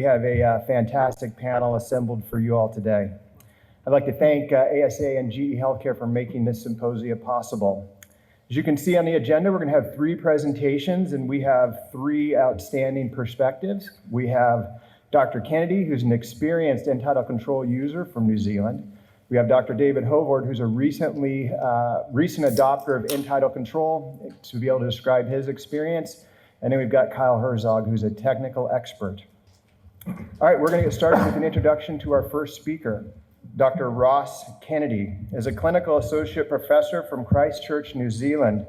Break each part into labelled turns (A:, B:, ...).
A: we have a fantastic panel assembled for you all today. I'd like to thank ASA and GE Healthcare for making this symposium possible. As you can see on the agenda, we're going to have 3 presentations, and we have 3 outstanding perspectives. We have Dr. Kennedy, who's an experienced end-tidal control user from New Zealand. We have Dr. David Hovard, who's a recent adopter of end-tidal control, to be able to describe his experience. And then we've got Kyle Herzog, who's a technical expert. All right, we're going to get started with an introduction to our first speaker. Dr. Ross Kennedy is a clinical associate professor from Christchurch, New Zealand.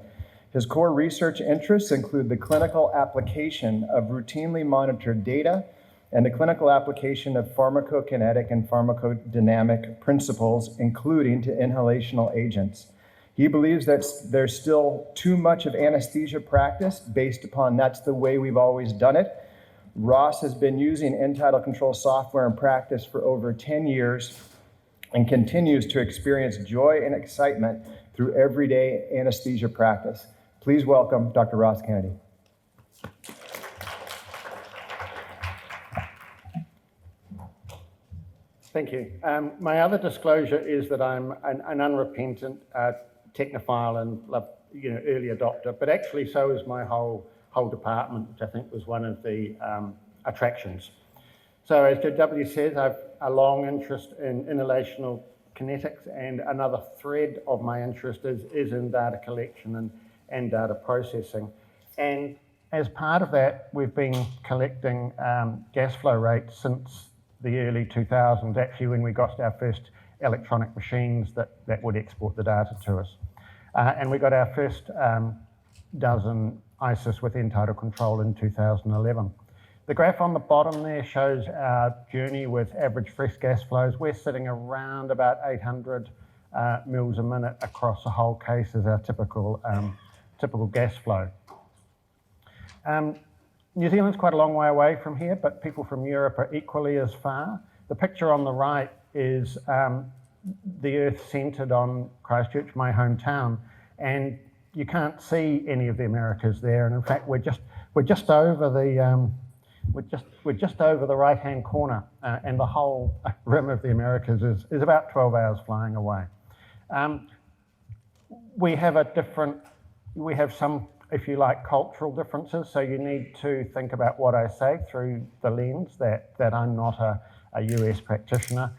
A: His core research interests include the clinical application of routinely monitored data and the clinical application of pharmacokinetic and pharmacodynamic principles, including to inhalational agents. He believes that there's still too much of anesthesia practice based upon that's the way we've always done it. Ross has been using end-tidal control software in practice for over 10 years and continues to experience joy and excitement through everyday anesthesia practice. Please welcome Dr. Ross Kennedy.
B: Thank you. My other disclosure is that I'm an unrepentant technophile and early adopter, but actually so is my whole department, which I think was one of the attractions. So as W says, I've a long interest in inhalational kinetics, and another thread of my interest is in data collection and data processing. And as part of that, we've been collecting gas flow rates since the early 2000s, actually when we got our first electronic machines that would export the data to us. And we got our first dozen ISIS with end-tidal control in 2011. The graph on the bottom there shows our journey with average fresh gas flows. We're sitting around about 800 mils a minute across the whole case as our typical gas flow. New Zealand's quite a long way away from here, but people from Europe are equally as far. The picture on the right is the Earth centered on Christchurch, my hometown, and you can't see any of the Americas there. And in fact, we're just over the right-hand corner, and the whole rim of the Americas is about 12 hours flying away. We have some, if you like, cultural differences, so you need to think about what I say through the lens that I'm not a US practitioner.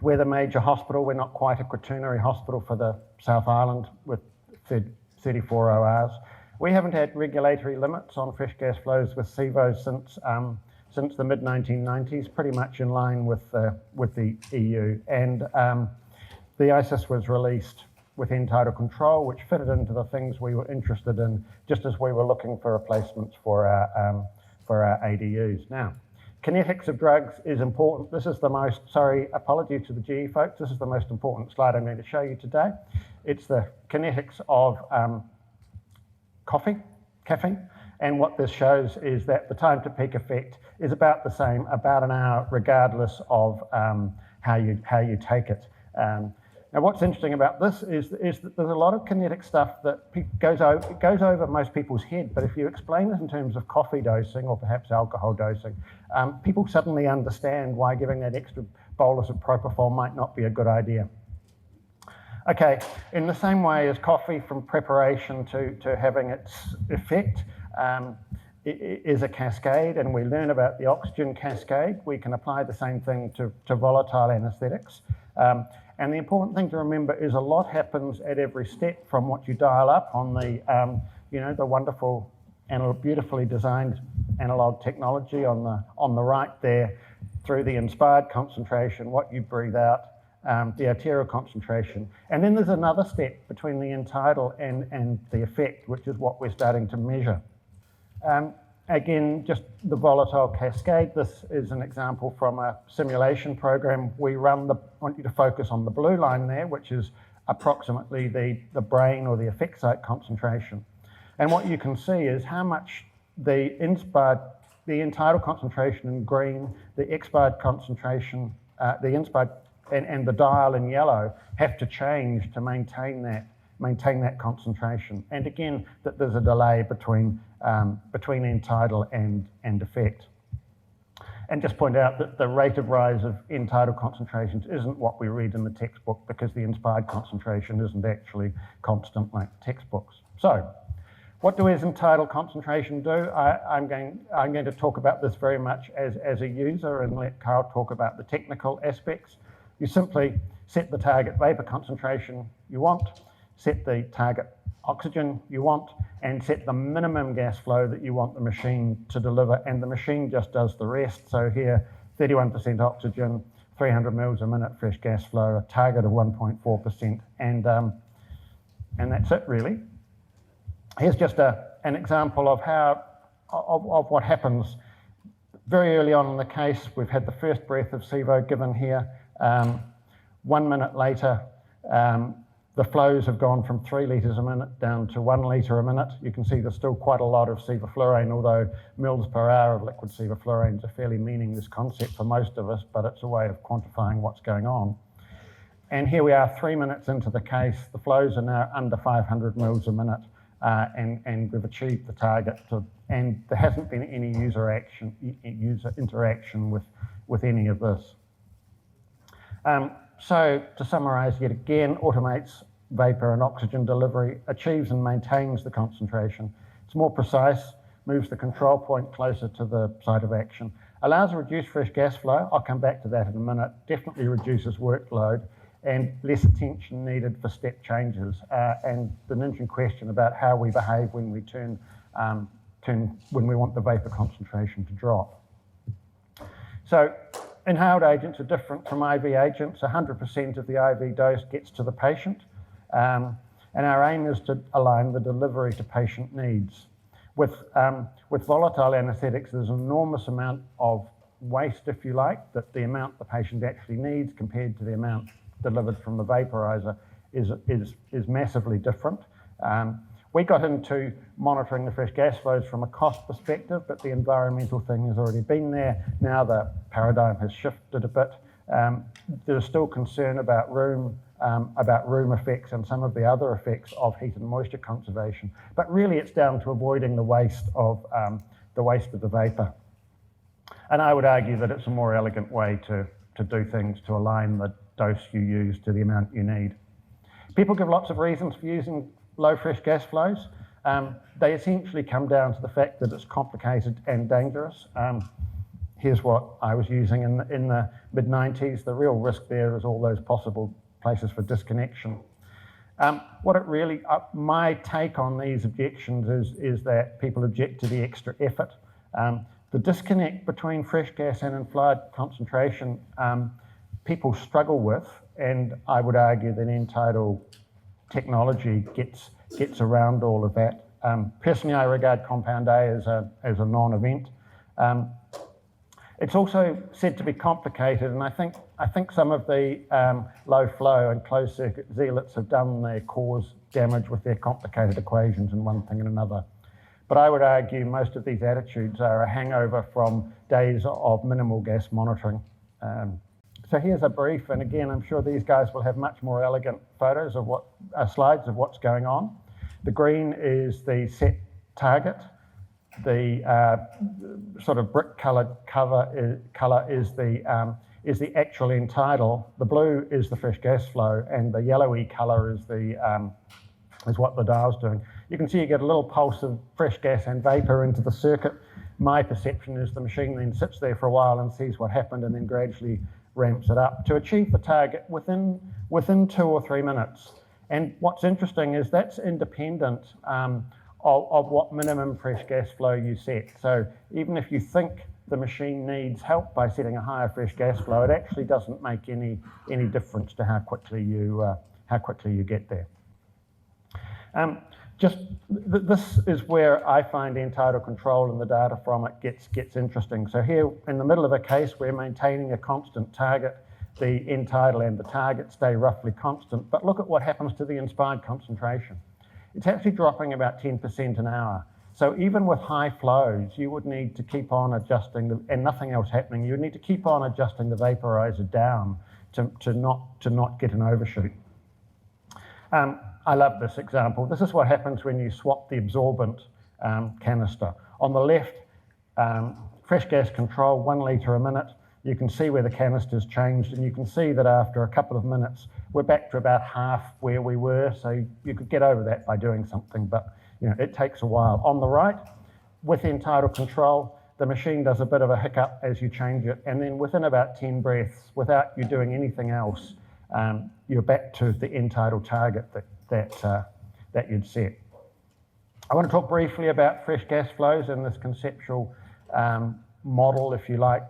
B: We're the major hospital. We're not quite a quaternary hospital for the South Island with 34 ORs. We haven't had regulatory limits on fresh gas flows with SIVO since the mid-1990s, pretty much in line with the EU. And the ISIS was released with end-tidal control, which fitted into the things we were interested in, just as we were looking for replacements for our ADUs. Now, kinetics of drugs is important. This is the most, apologies to the GE folks, this is the most important slide I'm going to show you today. It's the kinetics of caffeine, and what this shows is that the time to peak effect is about the same, about an hour, regardless of how you take it. Now, what's interesting about this is that there's a lot of kinetic stuff that goes over most people's head, but if you explain it in terms of coffee dosing or perhaps alcohol dosing, people suddenly understand why giving that extra bolus of propofol might not be a good idea. Okay, in the same way as coffee from preparation to having its effect is a cascade, and we learn about the oxygen cascade, we can apply the same thing to volatile anesthetics. And the important thing to remember is a lot happens at every step, from what you dial up on the wonderful and beautifully designed analog technology on the right there, through the inspired concentration, what you breathe out, the arterial concentration. And then there's another step between the end-tidal and the effect, which is what we're starting to measure. Again, just the volatile cascade. This is an example from a simulation program we run. I want you to focus on the blue line there, which is approximately the brain or the effect site concentration. And what you can see is how much the end-tidal concentration in green, the expired concentration, the inspired and the dial in yellow have to change to maintain that concentration. And again, that there's a delay between end-tidal and effect. And just point out that the rate of rise of end-tidal concentrations isn't what we read in the textbook, because the inspired concentration isn't actually constant like textbooks. So, what does end-tidal concentration do? I'm going to talk about this very much as a user and let Carl talk about the technical aspects. You simply set the target vapor concentration you want, set the target oxygen you want, and set the minimum gas flow that you want the machine to deliver, and the machine just does the rest. So here, 31% oxygen, 300 mils a minute fresh gas flow, a target of 1.4%, and that's it really. Here's just an example of of what happens very early on in the case. We've had the first breath of SIVO given here. 1 minute later, the flows have gone from 3 litres a minute down to 1 litre a minute. You can see there's still quite a lot of sevoflurane, although mils per hour of liquid sevoflurane is a fairly meaningless concept for most of us, but it's a way of quantifying what's going on. And here we are 3 minutes into the case. The flows are now under 500 mils a minute, and we've achieved the target. And there hasn't been any user interaction with any of this. So to summarise yet again, automates vapour and oxygen delivery, achieves and maintains the concentration. It's more precise, moves the control point closer to the site of action, allows a reduced fresh gas flow. I'll come back to that in a minute. Definitely reduces workload and less attention needed for step changes. And the ninja question about how we behave when we when we want the vapour concentration to drop. So inhaled agents are different from IV agents. 100% of the IV dose gets to the patient, and our aim is to align the delivery to patient needs. With volatile anaesthetics, there's an enormous amount of waste, if you like, that the amount the patient actually needs compared to the amount delivered from the vaporizer is massively different. We got into monitoring the fresh gas flows from a cost perspective, but the environmental thing has already been there. Now the paradigm has shifted a bit. There's still concern about room effects and some of the other effects of heat and moisture conservation, but really it's down to avoiding the waste of the vapor. And I would argue that it's a more elegant way to do things, to align the dose you use to the amount you need. People give lots of reasons for using low fresh gas flows. They essentially come down to the fact that it's complicated and dangerous. Here's what I was using in the mid-90s. The real risk there is all those possible places for disconnection. What it really, my take on these objections is that people object to the extra effort. The disconnect between fresh gas and implied concentration, people struggle with, and I would argue that end-tidal technology gets around all of that. Personally, I regard compound A as a non-event. It's also said to be complicated, and I think some of the low flow and closed circuit zealots have done their cause damage with their complicated equations and one thing and another. But I would argue most of these attitudes are a hangover from days of minimal gas monitoring. So here's a brief, and again, I'm sure these guys will have much more elegant photos of slides of what's going on. The green is the set target. The sort of brick-coloured colour is the actual end-tidal. The blue is the fresh gas flow, and the yellowy colour is what the dial's doing. You can see you get a little pulse of fresh gas and vapour into the circuit. My perception is the machine then sits there for a while and sees what happened and then gradually ramps it up to achieve the target within 2 or 3 minutes. And what's interesting is that's independent of what minimum fresh gas flow you set. So even if you think the machine needs help by setting a higher fresh gas flow, it actually doesn't make any difference to how quickly you get there. This is where I find end-tidal control and the data from it gets interesting. So here in the middle of a case, we're maintaining a constant target. The end-tidal and the target stay roughly constant, but look at what happens to the inspired concentration. It's actually dropping about 10% an hour. So even with high flows, you would need to keep on adjusting, and nothing else happening, you would need to keep on adjusting the vaporizer down to not get an overshoot. I love this example. This is what happens when you swap the absorbent canister. On the left, fresh gas control, 1 litre a minute. You can see where the canister's changed, and you can see that after a couple of minutes, we're back to about half where we were. So you could get over that by doing something, but it takes a while. On the right, with end-tidal control, the machine does a bit of a hiccup as you change it, and then within about 10 breaths, without you doing anything else, you're back to the end-tidal target that you'd set. I want to talk briefly about fresh gas flows and this conceptual model, if you like,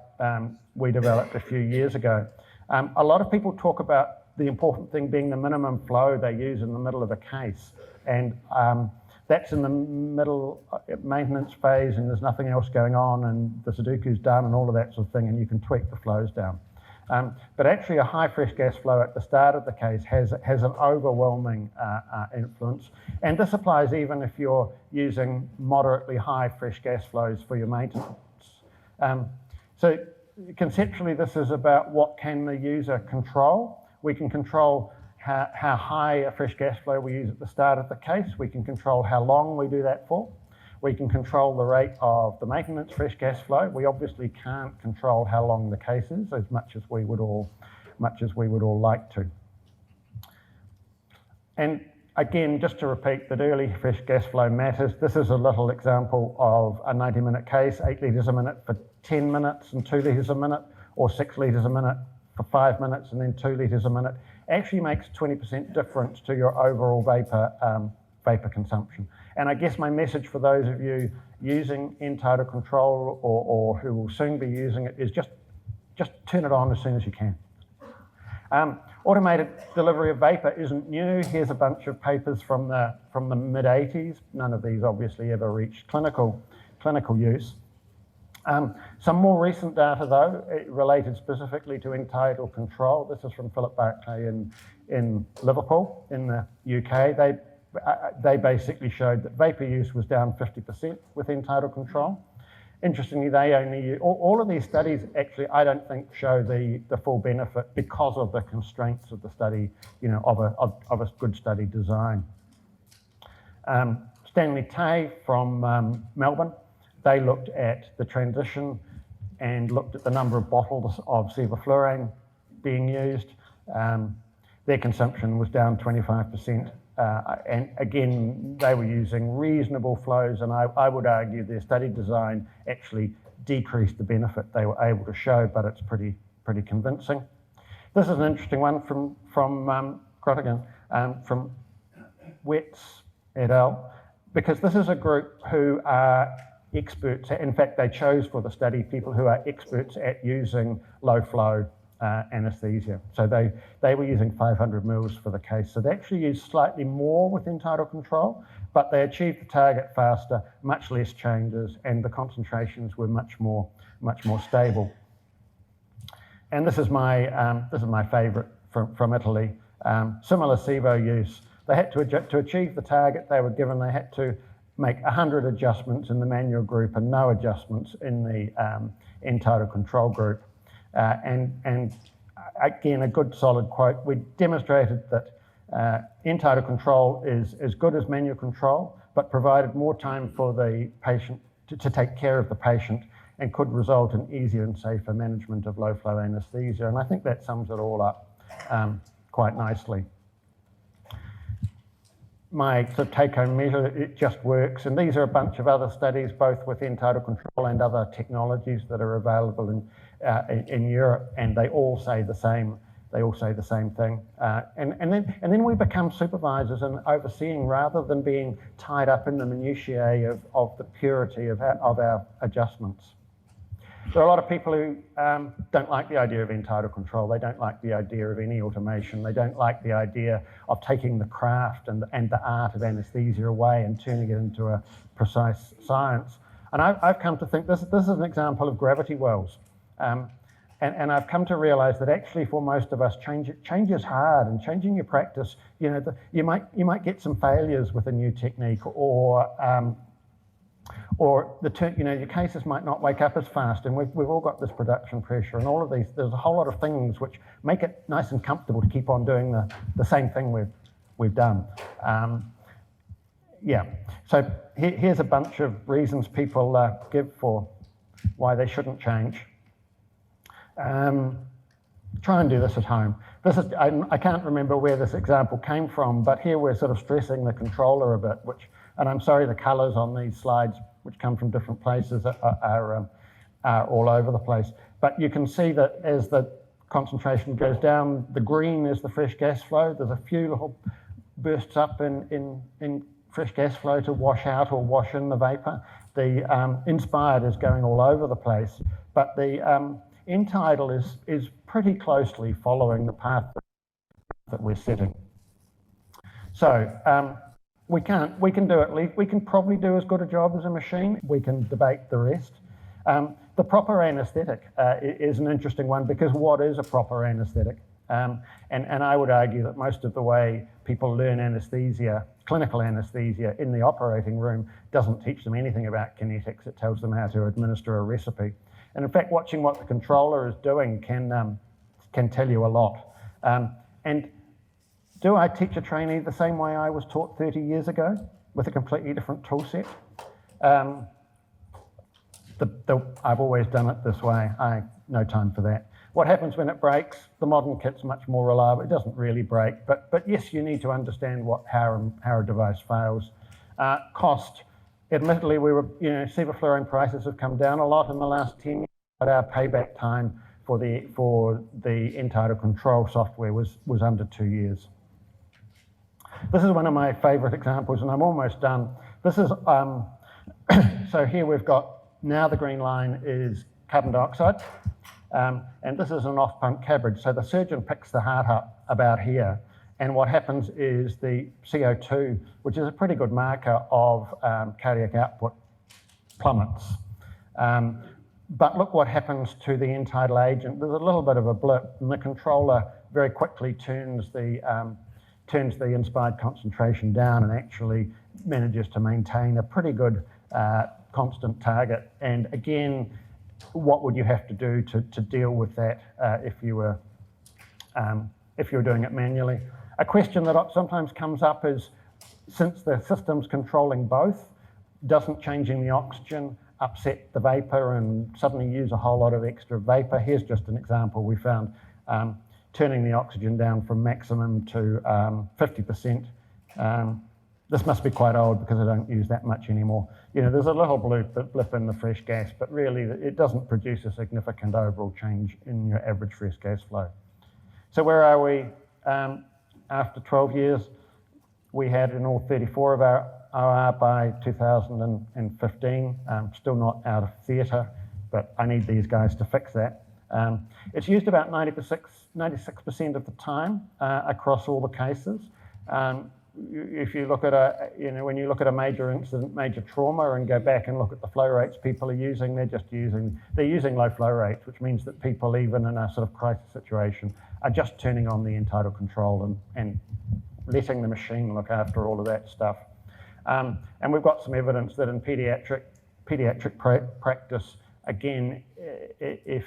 B: we developed a few years ago. A lot of people talk about the important thing being the minimum flow they use in the middle of a case, and that's in the middle maintenance phase, and there's nothing else going on, and the Sudoku's done and all of that sort of thing, and you can tweak the flows down. But actually a high fresh gas flow at the start of the case has an overwhelming influence, and this applies even if you're using moderately high fresh gas flows for your maintenance. So conceptually, this is about what can the user control. We can control how high a fresh gas flow we use at the start of the case. We can control how long we do that for. We can control the rate of the maintenance fresh gas flow. We obviously can't control how long the case is, as much as we would all like to. And again, just to repeat that early fresh gas flow matters. This is a little example of a 90-minute case, 8 litres a minute for 10 minutes and 2 litres a minute, or 6 litres a minute for 5 minutes and then 2 litres a minute. Actually makes 20% difference to your overall vapor consumption. And I guess my message for those of you using end-tidal control or who will soon be using it is just turn it on as soon as you can. Automated delivery of vapor isn't new. Here's a bunch of papers from the mid-80s. None of these obviously ever reached clinical use. Some more recent data, though, related specifically to end-tidal control. This is from Philip Barclay in Liverpool, in the UK. They basically showed that vapor use was down 50% with end-tidal control. Interestingly, they only all of these studies actually, I don't think, show the full benefit because of the constraints of the study, of a good study design. Stanley Tay from Melbourne, they looked at the transition and looked at the number of bottles of sevoflurane being used. Their consumption was down 25%. And again, they were using reasonable flows, and I would argue their study design actually decreased the benefit they were able to show, but it's pretty convincing. This is an interesting one from Groningen, from Wetz et al., because this is a group who are experts. In fact, they chose for the study people who are experts at using low flow anesthesia. So they were using 500 mils for the case. So they actually used slightly more with end-tidal control, but they achieved the target faster, much less changes, and the concentrations were much more stable. And this is my favourite from Italy. Similar SIVO use. They had to achieve the target they were given. They had to make 100 adjustments in the manual group and no adjustments in the end-tidal control group. And again, a good solid quote. We demonstrated that end-tidal control is as good as manual control, but provided more time for the patient to take care of the patient and could result in easier and safer management of low-flow anesthesia. And I think that sums it all up quite nicely. My sort of take-home measure, it just works. And these are a bunch of other studies, both with end-tidal control and other technologies that are available in Europe, and they all say the same. They all say the same thing. And then we become supervisors and overseeing rather than being tied up in the minutiae of the purity of our adjustments. There are a lot of people who don't like the idea of end-tidal control. They don't like the idea of any automation. They don't like the idea of taking the craft and the art of anesthesia away and turning it into a precise science. And I've come to think this is an example of gravity wells. And I've come to realize that actually for most of us, change is hard, and changing your practice, you might get some failures with a new technique, or your cases might not wake up as fast, and we've all got this production pressure and all of these. There's a whole lot of things which make it nice and comfortable to keep on doing the same thing we've done. So here's a bunch of reasons people give for shouldn't change. Try and do this at home. This is, I can't remember where this example came from, but here we're sort of stressing the controller a bit, and I'm sorry the colors on these slides, which come from different places, are all over the place. But you can see that as the concentration goes down, the green is the fresh gas flow. There's a few little bursts up in fresh gas flow to wash out or wash in the vapor. The inspired is going all over the place, but the end-tidal is pretty closely following the path that we're setting. So we can do at least, we can probably do as good a job as a machine. We can debate the rest. The proper anesthetic is an interesting one, because what is a proper anesthetic? And I would argue that most of the way people learn anesthesia, clinical anesthesia in the operating room, doesn't teach them anything about kinetics. It tells them how to administer a recipe. And in fact, watching what the controller is doing can tell you a lot. And do I teach a trainee the same way I was taught 30 years ago, with a completely different tool set? I've always done it this way. No time for that. What happens when it breaks? The modern kit's much more reliable. It doesn't really break, but yes, you need to understand how a device fails. Cost. Admittedly, sevoflurane prices have come down a lot in the last 10 years, but our payback time for the end-tidal control software was under 2 years. This is one of my favorite examples, and I'm almost done. This is, so here we've got, now the green line is carbon dioxide, and this is an off-pump cabbage. So the surgeon picks the heart up about here, and what happens is the CO2, which is a pretty good marker of cardiac output, plummets. But look what happens to the end-tidal agent. There's a little bit of a blip, and the controller very quickly turns the inspired concentration down and actually manages to maintain a pretty good constant target. And again, what would you have to do to deal with that if you were doing it manually? A question that sometimes comes up is, since the system's controlling both, doesn't changing the oxygen upset the vapor and suddenly use a whole lot of extra vapor? Here's just an example we found. Turning the oxygen down from maximum to 50%. This must be quite old, because I don't use that much anymore. There's a little blip in the fresh gas, but really it doesn't produce a significant overall change in your average fresh gas flow. So where are we? After 12 years, we had in all 34 of our OR by 2015. Still not out of theatre, but I need these guys to fix that. It's used about 96% of the time across all the cases. If you look at when you look at a major incident, major trauma, and go back and look at the flow rates people are using, they're using low flow rates, which means that people, even in a sort of crisis situation, are just turning on the end-tidal control and letting the machine look after all of that stuff. And we've got some evidence that in pediatric practice, again, if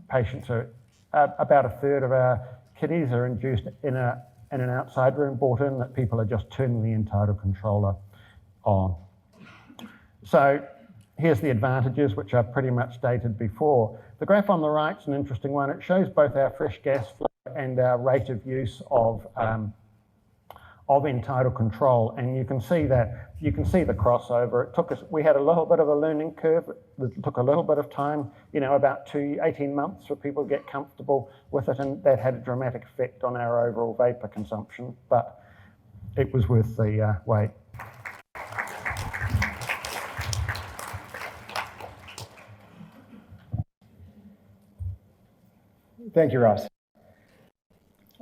B: patients are, about a third of our kiddies are induced in an outside room brought in, that people are just turning the end-tidal controller on. So here's the advantages, which I've pretty much stated before. The graph on the right is an interesting one. It shows both our fresh gas flow and our rate of use of end-tidal control, and you can see the crossover. We had a little bit of a learning curve. It took a little bit of time, about 18 months for people to get comfortable with it, and that had a dramatic effect on our overall vapor consumption, but it was worth the wait.
A: Thank you, Ross.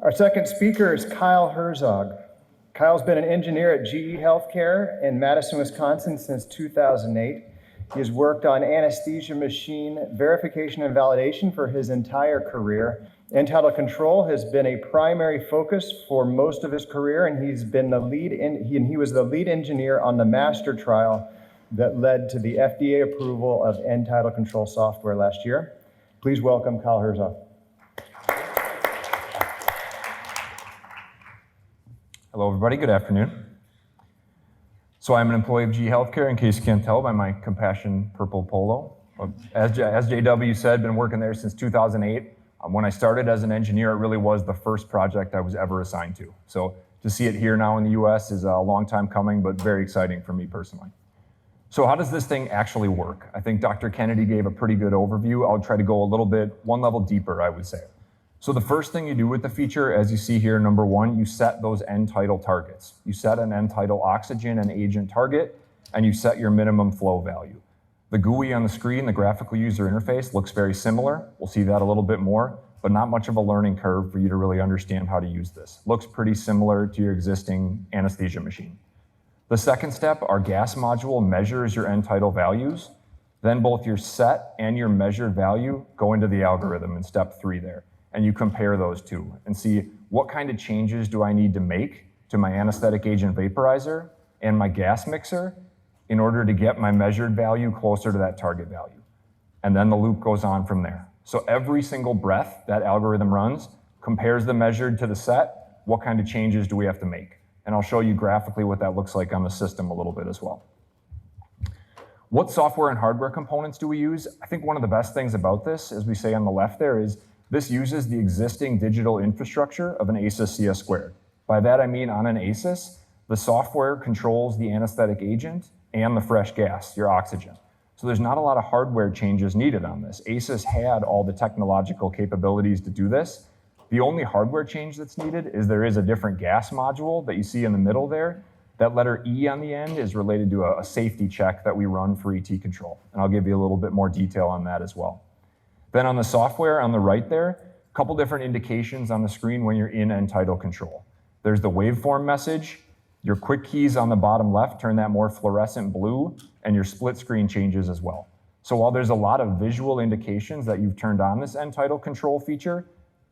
A: Our second speaker is Kyle Herzog. Kyle's been an engineer at GE Healthcare in Madison, Wisconsin since 2008. He has worked on anesthesia machine verification and validation for his entire career. End-tidal control has been a primary focus for most of his career, and he was the lead engineer on the master trial that led to the FDA approval of end-tidal control software last year. Please welcome Kyle Herzog.
C: Hello, everybody. Good afternoon. So I'm an employee of GE Healthcare, in case you can't tell by my Compassion purple polo. As JW said, been working there since 2008. When I started as an engineer, it really was the first project I was ever assigned to. So to see it here now in the US is a long time coming, but very exciting for me personally. So how does this thing actually work? I think Dr. Kennedy gave a pretty good overview. I'll try to go a little bit, one level deeper, I would say. So the first thing you do with the feature, as you see here, number one, you set those end-tidal targets. You set an end-tidal oxygen and agent target, and you set your minimum flow value. The GUI on the screen, the graphical user interface, looks very similar. We'll see that a little bit more, but not much of a learning curve for you to really understand how to use this. Looks pretty similar to your existing anesthesia machine. The second step, our gas module measures your end-tidal values. Then both your set and your measured value go into the algorithm in step 3 there. And you compare those two and see what kind of changes do I need to make to my anesthetic agent vaporizer and my gas mixer in order to get my measured value closer to that target value. And then the loop goes on from there. So every single breath that algorithm runs compares the measured to the set. What kind of changes do we have to make? And I'll show you graphically what that looks like on the system a little bit as well. What software and hardware components do we use? I think one of the best things about this, as we say on the left there, is this uses the existing digital infrastructure of an ASUS CS². By that I mean on an ASUS, the software controls the anesthetic agent and the fresh gas, your oxygen. So there's not a lot of hardware changes needed on this. ASUS had all the technological capabilities to do this. The only hardware change that's needed is there is a different gas module that you see in the middle there. That letter E on the end is related to a safety check that we run for ET control. And I'll give you a little bit more detail on that as well. Then on the software on the right there, a couple different indications on the screen when you're in end-tidal control. There's the waveform message. Your quick keys on the bottom left turn that more fluorescent blue, and your split screen changes as well. So while there's a lot of visual indications that you've turned on this end-tidal control feature,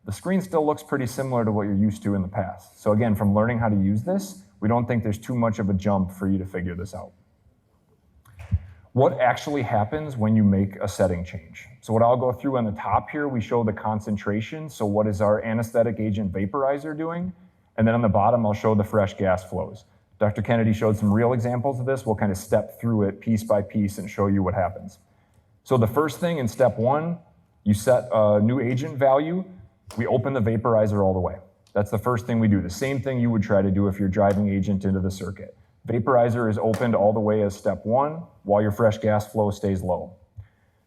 C: the screen still looks pretty similar to what you're used to in the past. So again, from learning how to use this, we don't think there's too much of a jump for you to figure this out. What actually happens when you make a setting change? So what I'll go through on the top here, we show the concentration. So what is our anesthetic agent vaporizer doing? And then on the bottom, I'll show the fresh gas flows. Dr. Kennedy showed some real examples of this. We'll kind of step through it piece by piece and show you what happens. So the first thing in step 1, you set a new agent value. We open the vaporizer all the way. That's the first thing we do. The same thing you would try to do if you're driving agent into the circuit. Vaporizer is opened all the way as step 1 while your fresh gas flow stays low.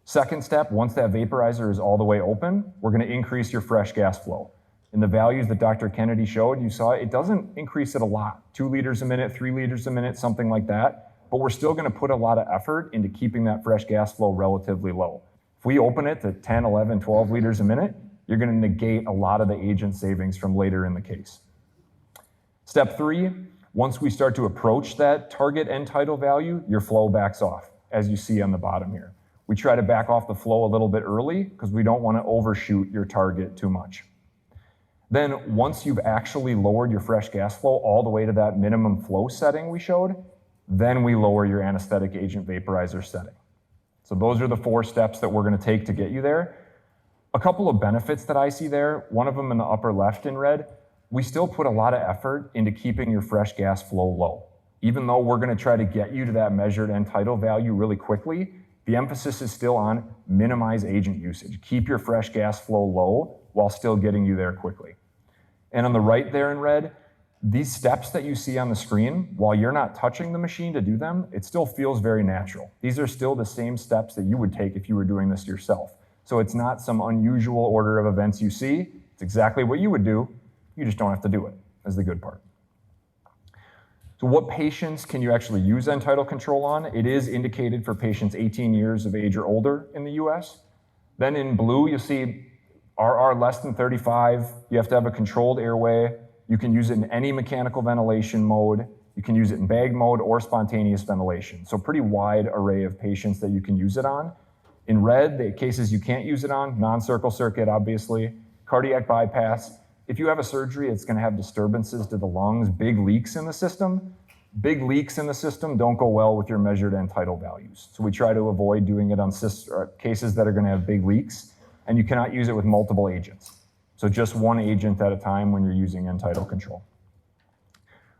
C: Second step, once that vaporizer is all the way open, we're going to increase your fresh gas flow. In the values that Dr. Kennedy showed, you saw it doesn't increase it a lot. 2 liters a minute, 3 liters a minute, something like that. But we're still going to put a lot of effort into keeping that fresh gas flow relatively low. If we open it to 10, 11, 12 liters a minute, you're going to negate a lot of the agent savings from later in the case. Step 3, once we start to approach that target end-tidal value, your flow backs off, as you see on the bottom here. We try to back off the flow a little bit early because we don't want to overshoot your target too much. Then once you've actually lowered your fresh gas flow all the way to that minimum flow setting we showed, then we lower your anesthetic agent vaporizer setting. So those are the 4 steps that we're going to take to get you there. A couple of benefits that I see there, one of them in the upper left in red, we still put a lot of effort into keeping your fresh gas flow low. Even though we're going to try to get you to that measured end-tidal value really quickly, the emphasis is still on minimize agent usage. Keep your fresh gas flow low while still getting you there quickly. And on the right there in red, these steps that you see on the screen, while you're not touching the machine to do them, it still feels very natural. These are still the same steps that you would take if you were doing this yourself. So it's not some unusual order of events you see. It's exactly what you would do. You just don't have to do it, is the good part. So what patients can you actually use end-tidal control on? It is indicated for patients 18 years of age or older in the US. Then in blue, you'll see RR less than 35. You have to have a controlled airway. You can use it in any mechanical ventilation mode. You can use it in bag mode or spontaneous ventilation. So pretty wide array of patients that you can use it on. In red, the cases you can't use it on, non-circle circuit, obviously, cardiac bypass. If you have a surgery, it's going to have disturbances to the lungs, big leaks in the system. Big leaks in the system don't go well with your measured end-tidal values. So we try to avoid doing it on cases that are going to have big leaks, and you cannot use it with multiple agents. So just one agent at a time when you're using end-tidal control.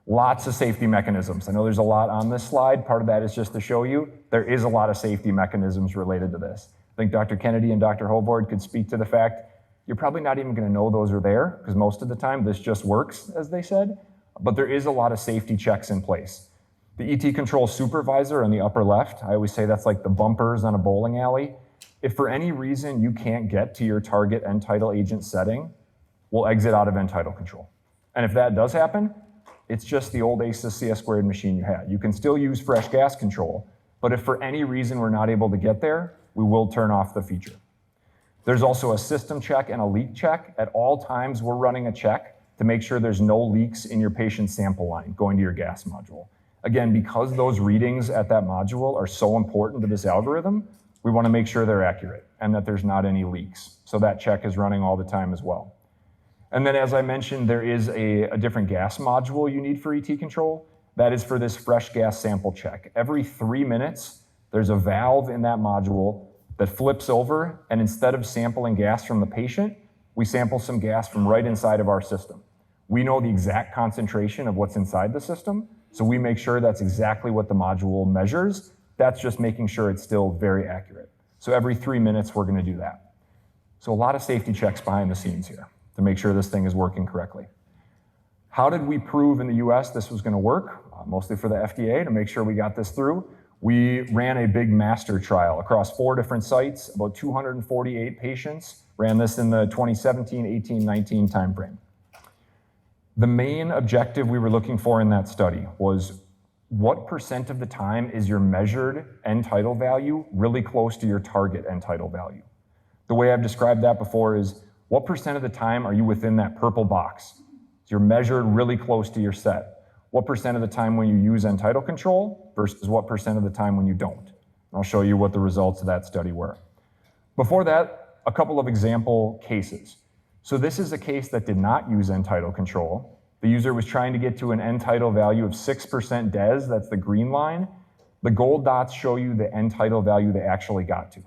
C: Lots of safety mechanisms. I know there's a lot on this slide. Part of that is just to show you there is a lot of safety mechanisms related to this. I think Dr. Kennedy and Dr. Hovard could speak to the fact you're probably not even going to know those are there because most of the time this just works, as they said, but there is a lot of safety checks in place. The ET control supervisor on the upper left, I always say that's like the bumpers on a bowling alley. If for any reason you can't get to your target end-tidal agent setting, we'll exit out of end-tidal control. And if that does happen, it's just the old ACES CS² machine you had. You can still use fresh gas control, but if for any reason we're not able to get there, we will turn off the feature. There's also a system check and a leak check. At all times, we're running a check to make sure there's no leaks in your patient sample line going to your gas module. Again, because those readings at that module are so important to this algorithm, we want to make sure they're accurate and that there's not any leaks. So that check is running all the time as well. And then as I mentioned, there is a different gas module you need for ET control. That is for this fresh gas sample check. Every 3 minutes, there's a valve in that module that flips over, and instead of sampling gas from the patient, we sample some gas from right inside of our system. We know the exact concentration of what's inside the system, so we make sure that's exactly what the module measures. That's just making sure it's still very accurate. So every 3 minutes, we're gonna do that. So a lot of safety checks behind the scenes here to make sure this thing is working correctly. How did we prove in the US this was gonna work? Mostly for the FDA to make sure we got this through. We ran a big master trial across 4 different sites, about 248 patients, ran this in the 2017, 18, 19 timeframe. The main objective we were looking for in that study was what % of the time is your measured end-tidal value really close to your target end-tidal value? The way I've described that before is what % of the time are you within that purple box? You're measured really close to your set. What % of the time when you use end-tidal control versus what % of the time when you don't? And I'll show you what the results of that study were. Before that, a couple of example cases. So this is a case that did not use end-tidal control. The user was trying to get to an end-tidal value of 6% DES, that's the green line. The gold dots show you the end-tidal value they actually got to.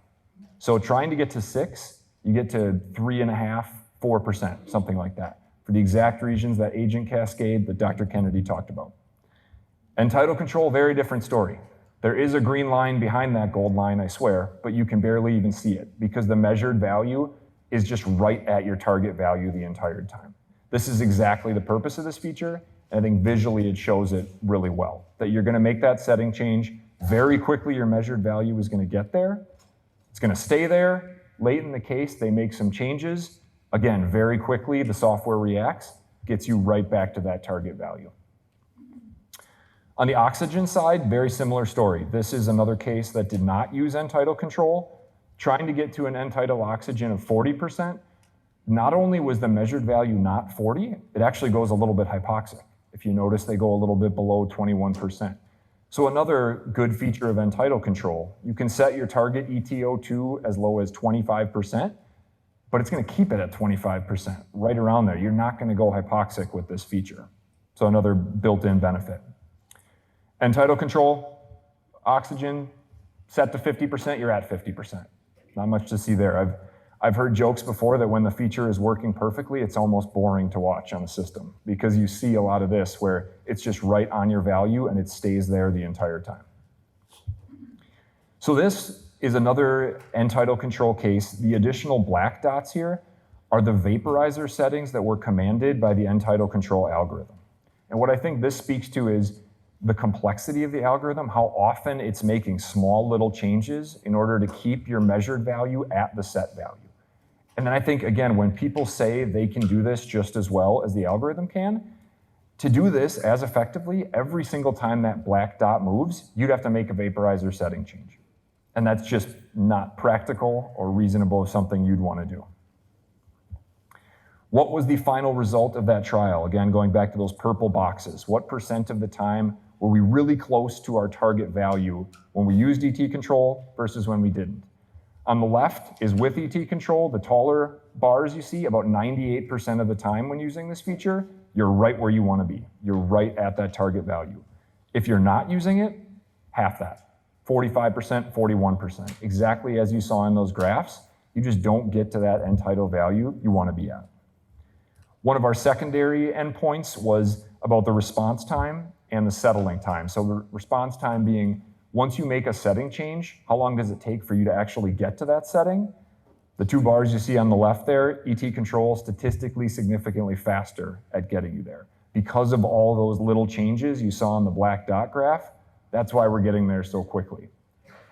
C: So trying to get to 6, you get to 3.5, 4%, something like that, for the exact regions, that agent cascade that Dr. Kennedy talked about. End-tidal control, very different story. There is a green line behind that gold line, I swear, but you can barely even see it because the measured value is just right at your target value the entire time. This is exactly the purpose of this feature, and I think visually it shows it really well, that you're gonna make that setting change very quickly. Your measured value is gonna get there. It's gonna stay there. Late in the case, they make some changes. Again, very quickly, the software reacts, gets you right back to that target value. On the oxygen side, very similar story. This is another case that did not use end-tidal control. Trying to get to an end-tidal oxygen of 40%, not only was the measured value not 40, it actually goes a little bit hypoxic. If you notice, they go a little bit below 21%. So another good feature of end-tidal control, you can set your target ETO2 as low as 25%, but it's gonna keep it at 25%, right around there. You're not gonna go hypoxic with this feature. So another built-in benefit. End-tidal control, oxygen, set to 50%, you're at 50%. Not much to see there. I've heard jokes before that when the feature is working perfectly, it's almost boring to watch on the system because you see a lot of this where it's just right on your value and it stays there the entire time. So this is another end-tidal control case. The additional black dots here are the vaporizer settings that were commanded by the end-tidal control algorithm. And what I think this speaks to is the complexity of the algorithm, how often it's making small little changes in order to keep your measured value at the set value. And then I think, again, when people say they can do this just as well as the algorithm can, to do this as effectively, every single time that black dot moves, you'd have to make a vaporizer setting change. And that's just not practical or reasonable or something you'd want to do. What was the final result of that trial? Again, going back to those purple boxes, what % of the time were we really close to our target value when we used ET control versus when we didn't? On the left is with ET control, the taller bars you see, about 98% of the time when using this feature, you're right where you want to be. You're right at that target value. If you're not using it, half that, 45%, 41%, exactly as you saw in those graphs. You just don't get to that end-tidal value you want to be at. One of our secondary endpoints was about the response time and the settling time. So the response time being, once you make a setting change, how long does it take for you to actually get to that setting? The two bars you see on the left there, ET control, statistically significantly faster at getting you there. Because of all those little changes you saw on the black dot graph, that's why we're getting there so quickly.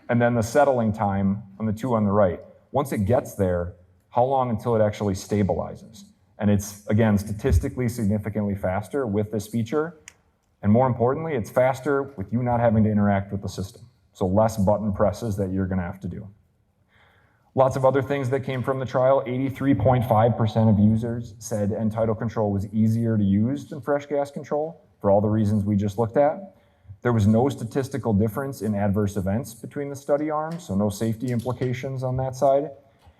C: And then the settling time on the two on the right. Once it gets there, how long until it actually stabilizes? And it's, again, statistically significantly faster with this feature. And more importantly, it's faster with you not having to interact with the system. So less button presses that you're gonna have to do. Lots of other things that came from the trial. 83.5% of users said end-tidal control was easier to use than fresh gas control for all the reasons we just looked at. There was no statistical difference in adverse events between the study arms, so no safety implications on that side.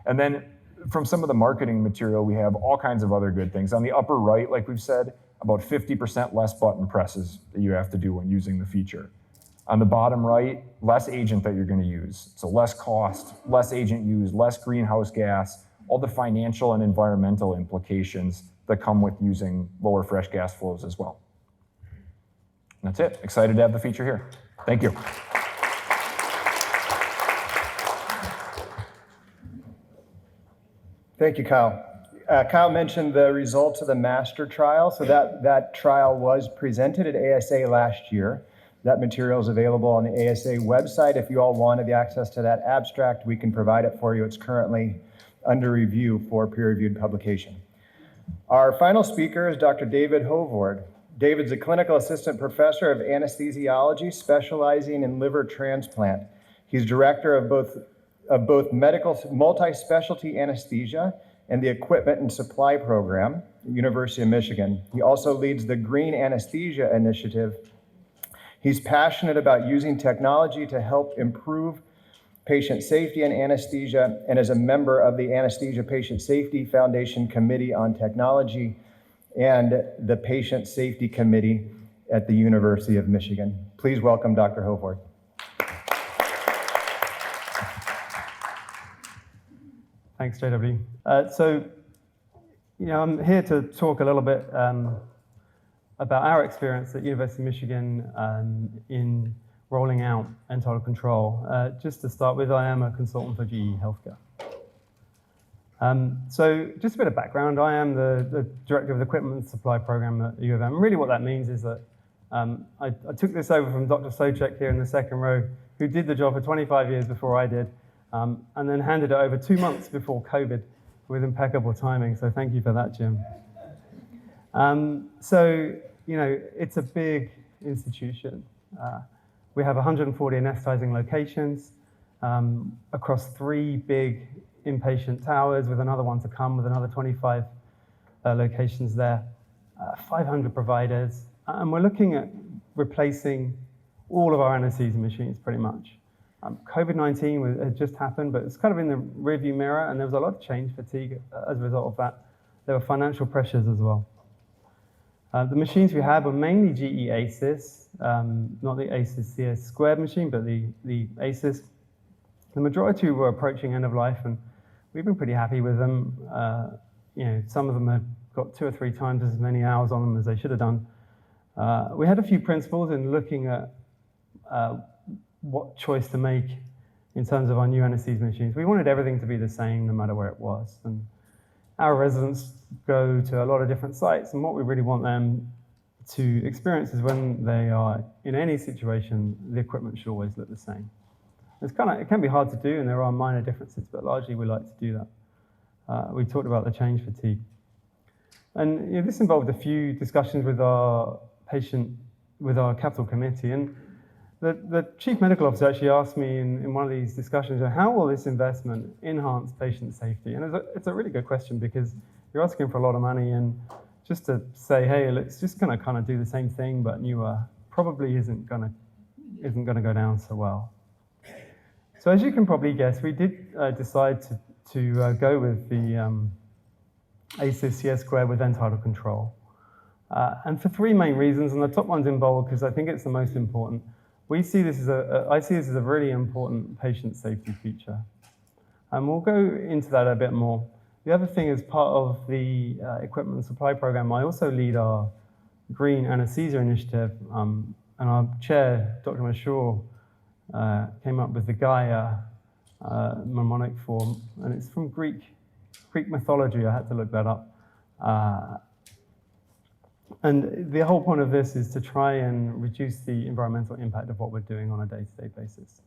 C: And then from some of the marketing material, we have all kinds of other good things. On the upper right, like we've said, about 50% less button presses that you have to do when using the feature. On the bottom right, less agent that you're going to use. So less cost, less agent use, less greenhouse gas, all the financial and environmental implications that come with using lower fresh gas flows as well. And that's it. Excited to have the feature here. Thank you.
A: Thank you, Kyle. Kyle mentioned the results of the master trial. So that trial was presented at ASA last year. That material is available on the ASA website. If you all wanted the access to that abstract, we can provide it for you. It's currently under review for peer-reviewed publication. Our final speaker is Dr. David Hovord. David's a clinical assistant professor of anesthesiology, specializing in liver transplant. He's director of both medical multi-specialty anesthesia and the equipment and supply program at University of Michigan. He also leads the Green Anesthesia Initiative. He's passionate about using technology to help improve patient safety in anesthesia and is a member of the Anesthesia Patient Safety Foundation Committee on Technology and the Patient Safety Committee at the University of Michigan. Please welcome Dr. Hovord.
D: Thanks, JW. I'm here to talk a little bit about our experience at University of Michigan in rolling out end-tidal control. Just to start with, I am a consultant for GE Healthcare. So just a bit of background, I am the director of the equipment and supply program at U of M. Really what that means is that I took this over from Dr. Socek here in the second row, who did the job for 25 years before I did, and then handed it over 2 months before COVID with impeccable timing. So thank you for that, Jim. It's a big institution. We have 140 anesthetizing locations across 3 big inpatient towers, with another one to come, with another 25 locations there, 500 providers, and we're looking at replacing all of our anesthesia machines pretty much. COVID-19 had just happened, but it's kind of in the rearview mirror, and there was a lot of change fatigue as a result of that. There were financial pressures as well. The machines we had were mainly GE ACES, not the ACES CS squared machine, but the ACES. The majority were approaching end of life, and we've been pretty happy with them. Some of them had got 2 or 3 times as many hours on them as they should have done. We had a few principles in looking at what choice to make in terms of our new anesthesia machines. We wanted everything to be the same no matter where it was. And our residents go to a lot of different sites, and what we really want them to experience is when they are in any situation, the equipment should always look the same. It can be hard to do, and there are minor differences, but largely we like to do that. We talked about the change fatigue. And this involved a few discussions with our capital committee, and the chief medical officer actually asked me in one of these discussions, how will this investment enhance patient safety? And it's a really good question, because you're asking for a lot of money, and just to say, hey, it's just going to kind of do the same thing but newer, probably isn't going to go down so well. So as you can probably guess, we did decide to go with the ACES CS squared with end-tidal control, and for 3 main reasons, and the top one's in bold because I think it's the most important. I see this as a really important patient safety feature. And we'll go into that a bit more. The other thing, as part of the equipment and supply program, I also lead our Green Anesthesia Initiative, and our chair, Dr. Mashur, came up with the Gaia mnemonic form, and it's from Greek mythology. I had to look that up. And the whole point of this is to try and reduce the environmental impact of what we're doing on a day-to-day basis.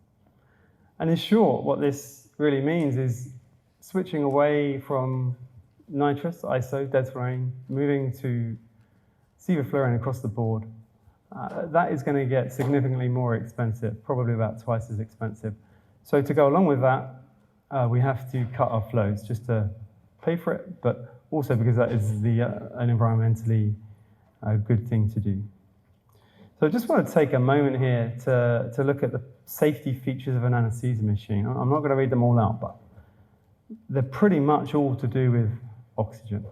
D: And in short, what this really means is switching away from nitrous, ISO, dead fluorine, moving to sevoflurane across the board. That is going to get significantly more expensive, probably about twice as expensive. So to go along with that, we have to cut our flows just to pay for it, but also because that is an environmentally good thing to do. So I just want to take a moment here to look at the safety features of an anesthesia machine. I'm not going to read them all out, but they're pretty much all to do with oxygen.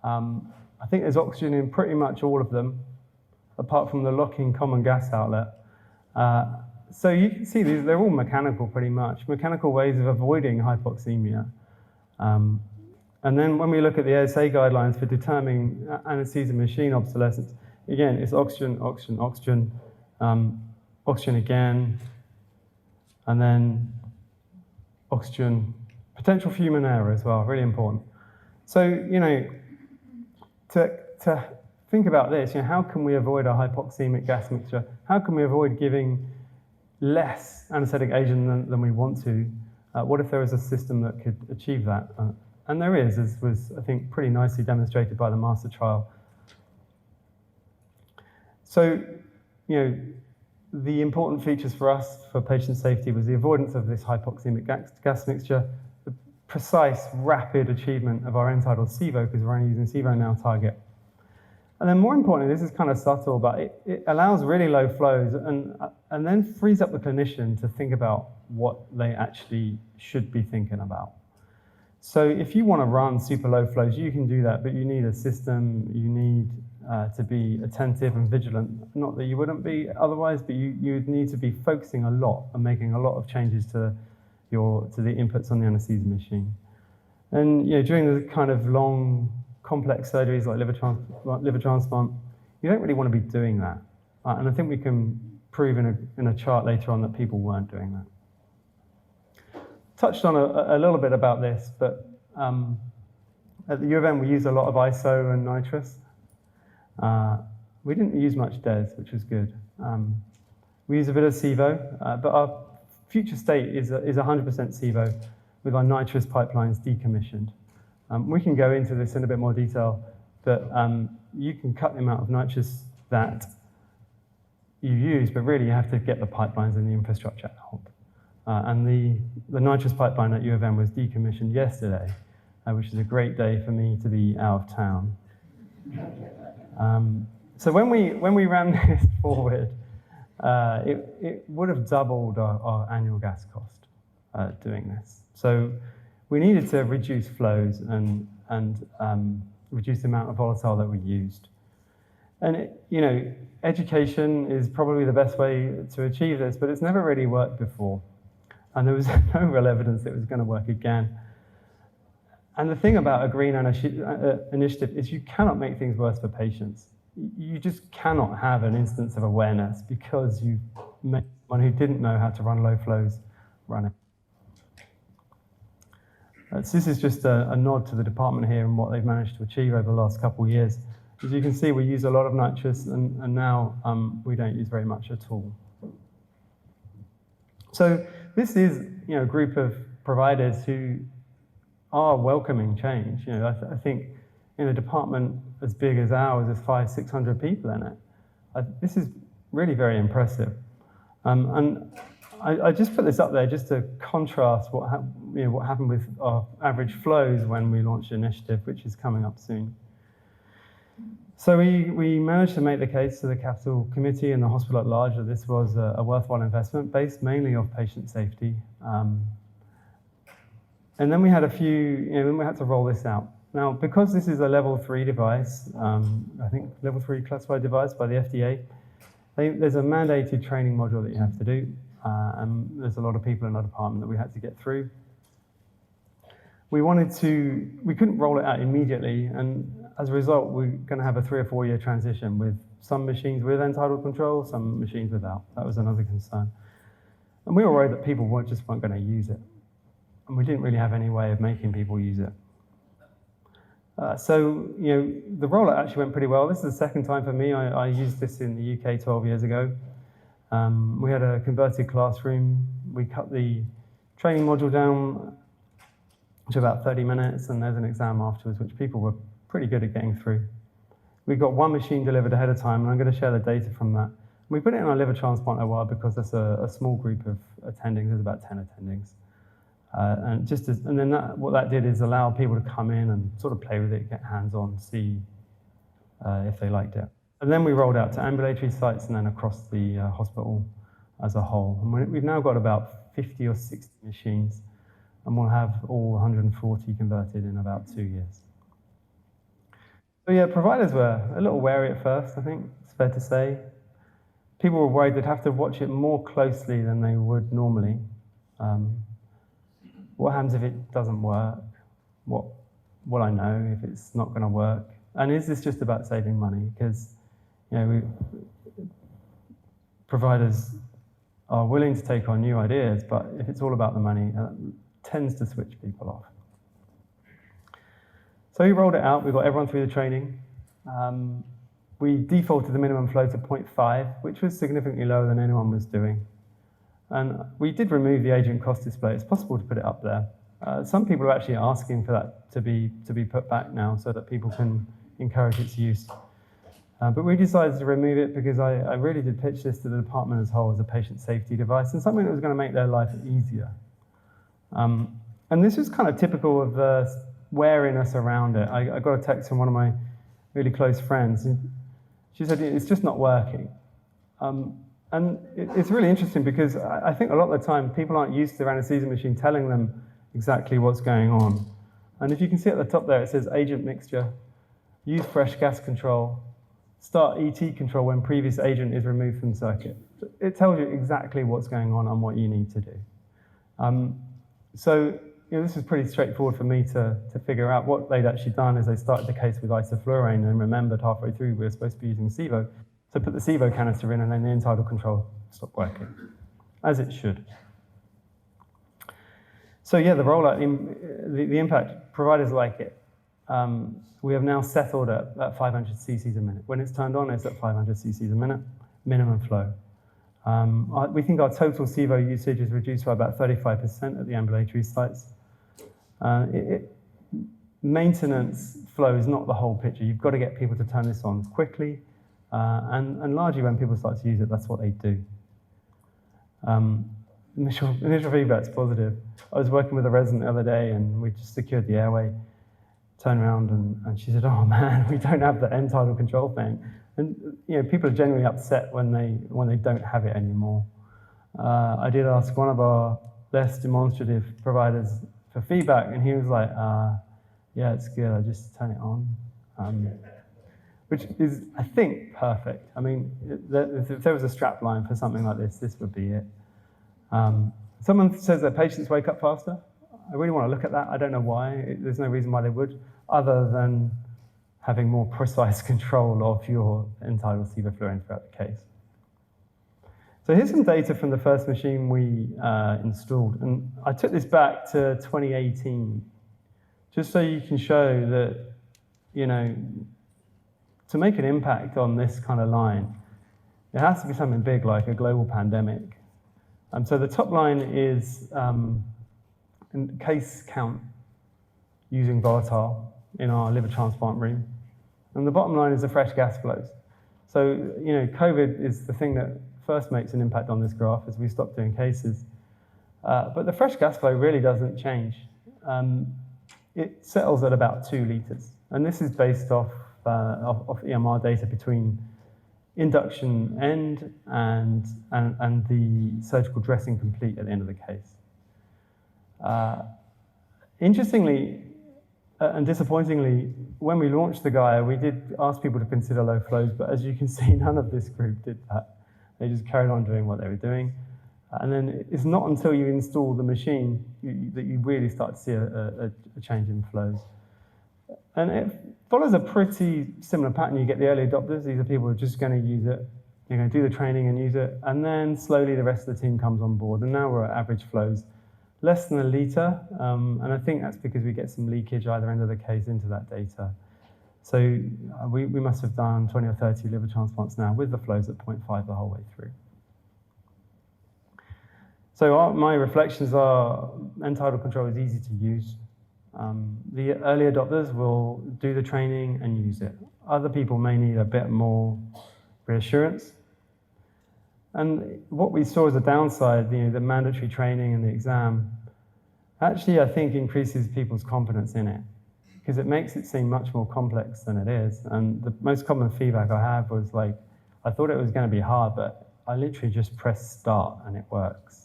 D: I think there's oxygen in pretty much all of them, apart from the locking common gas outlet. So you can see they're all mechanical pretty much, mechanical ways of avoiding hypoxemia. And then when we look at the ASA guidelines for determining anesthesia machine obsolescence, again, it's oxygen, oxygen, oxygen, oxygen again, and then oxygen, potential for human error as well, really important. So, you know, to think about this, you know, how can we avoid a hypoxemic gas mixture? How can we avoid giving less anesthetic agent than we want to? What if there was a system that could achieve that? And there is, as was, I think, pretty nicely demonstrated by the master trial. So, you know, the important features for us for patient safety was the avoidance of this hypoxemic gas mixture, the precise, rapid achievement of our end-tidal SIVO, because we're only using SIVO now target. And then more importantly, this is kind of subtle, but it allows really low flows and then frees up the clinician to think about what they actually should be thinking about. So if you want to run super low flows, you can do that, but you need a system, you need to be attentive and vigilant. Not that you wouldn't be otherwise, but you need to be focusing a lot and making a lot of changes to the inputs on the anesthesia machine. And you know, during the kind of long, complex surgeries like liver transplant, you don't really want to be doing that. And I think we can prove in a chart later on that people weren't doing that. Touched on a little bit about this, but at the U of M we use a lot of ISO and nitrous. We didn't use much DES, which was good. We use a bit of SIVO, but our future state is 100% SIVO with our nitrous pipelines decommissioned. We can go into this in a bit more detail, but you can cut the amount of nitrous that you use, but really you have to get the pipelines and the infrastructure out. And the nitrous pipeline at U of M was decommissioned yesterday, which is a great day for me to be out of town. So when we ran this forward, it would have doubled our annual gas cost doing this. So we needed to reduce flows and reduce the amount of volatile that we used. And you know, education is probably the best way to achieve this, but it's never really worked before. And there was no real evidence that it was going to work again. And the thing about a green initiative is you cannot make things worse for patients. You just cannot have an instance of awareness because you made someone who didn't know how to run low flows run it. So this is just a nod to the department here and what they've managed to achieve over the last couple of years. As you can see, we use a lot of nitrous, and now we don't use very much at all. So this is, you know, a group of providers who are welcoming change. You know, I think in a department as big as ours, there's 500-600 people in it. This is really very impressive. And I just put this up there just to contrast what happened with our average flows when we launched the initiative, which is coming up soon. So we managed to make the case to the capital committee and the hospital at large that this was a worthwhile investment based mainly on patient safety. And then we had then we had to roll this out. Now, because this is a level 3 device, I think level 3 classified device by the FDA, there's a mandated training module that you have to do. And there's a lot of people in our department that we had to get through. We couldn't roll it out immediately, and as a result, we're going to have a 3 or 4 year transition with some machines with end-tidal control, some machines without. That was another concern. And we were worried that people weren't going to use it. And we didn't really have any way of making people use it. So, the rollout actually went pretty well. This is the second time for me. I used this in the UK 12 years ago. We had a converted classroom. We cut the training module down to about 30 minutes, and there's an exam afterwards, which people were pretty good at getting through. We got one machine delivered ahead of time, and I'm going to share the data from that. We put it in our liver transplant OR because that's a small group of attendings. There's about 10 attendings. And then what that did is allow people to come in and sort of play with it, get hands-on, see if they liked it. And then we rolled out to ambulatory sites and then across the hospital as a whole. And we've now got about 50 or 60 machines, and we'll have all 140 converted in about 2 years. So yeah, providers were a little wary at first, I think it's fair to say. People were worried they'd have to watch it more closely than they would normally. What happens if it doesn't work? What will I know if it's not going to work? And is this just about saving money? Because providers are willing to take on new ideas, but if it's all about the money, it tends to switch people off. So we rolled it out. We got everyone through the training. We defaulted the minimum flow to 0.5, which was significantly lower than anyone was doing. And we did remove the agent cost display. It's possible to put it up there. Some people are actually asking for that to be put back now so that people can encourage its use. But we decided to remove it because I really did pitch this to the department as a whole as a patient safety device and something that was going to make their life easier. And this was kind of typical of the wariness around it. I got a text from one of my really close friends. And she said, it's just not working. And it's really interesting because I think a lot of the time people aren't used to their anesthesia machine telling them exactly what's going on. And if you can see at the top there, it says agent mixture, use fresh gas control, start ET control when previous agent is removed from circuit. It tells you exactly what's going on and what you need to do. So this is pretty straightforward for me to figure out. What they'd actually done is they started the case with isoflurane and remembered halfway through we were supposed to be using SIVO. So put the SIVO canister in and then the end-tidal control stopped working, as it should. So yeah, the rollout, the impact, providers like it. We have now settled at 500 cc's a minute. When it's turned on, it's at 500 cc's a minute, minimum flow. We think our total SIVO usage is reduced by about 35% at the ambulatory sites. Maintenance flow is not the whole picture. You've got to get people to turn this on quickly, and largely when people start to use it, that's what they do. Initial feedback's positive. I was working with a resident the other day, and we just secured the airway. Turned around, and she said, "Oh man, we don't have the end-tidal control thing." And people are genuinely upset when they don't have it anymore. I did ask one of our less demonstrative providers for feedback, and he was like, "Yeah, it's good. I just turn it on," which is, I think, perfect. I mean, if there was a strap line for something like this would be it. Someone says that patients wake up faster. I really want to look at that. I don't know why. There's no reason why they would, other than having more precise control of your end-tidal sevoflurane throughout the case. So here's some data from the first machine we installed. And I took this back to 2018, just so you can show that, to make an impact on this kind of line, it has to be something big like a global pandemic. So the top line is case count using volatile in our liver transplant room. And the bottom line is the fresh gas flows. So, COVID is the thing that first makes an impact on this graph as we stop doing cases. But the fresh gas flow really doesn't change. It settles at about 2 liters. And this is based off EMR data between induction end and the surgical dressing complete at the end of the case. Interestingly, and disappointingly, when we launched the Gaia, we did ask people to consider low flows, but as you can see, none of this group did that. They just carried on doing what they were doing. And then it's not until you install the machine that you really start to see a change in flows. And it follows a pretty similar pattern. You get the early adopters. These are people who are just going to use it. They're going to do the training and use it. And then slowly the rest of the team comes on board. And now we're at average flows less than a litre. And I think that's because we get some leakage either end of the case into that data. So we must have done 20 or 30 liver transplants now with the flows at 0.5 the whole way through. So my reflections are end-tidal control is easy to use. The early adopters will do the training and use it. Other people may need a bit more reassurance. And what we saw as a downside, the mandatory training and the exam, actually I think increases people's confidence in it, because it makes it seem much more complex than it is. And the most common feedback I have was like, I thought it was going to be hard, but I literally just press start and it works.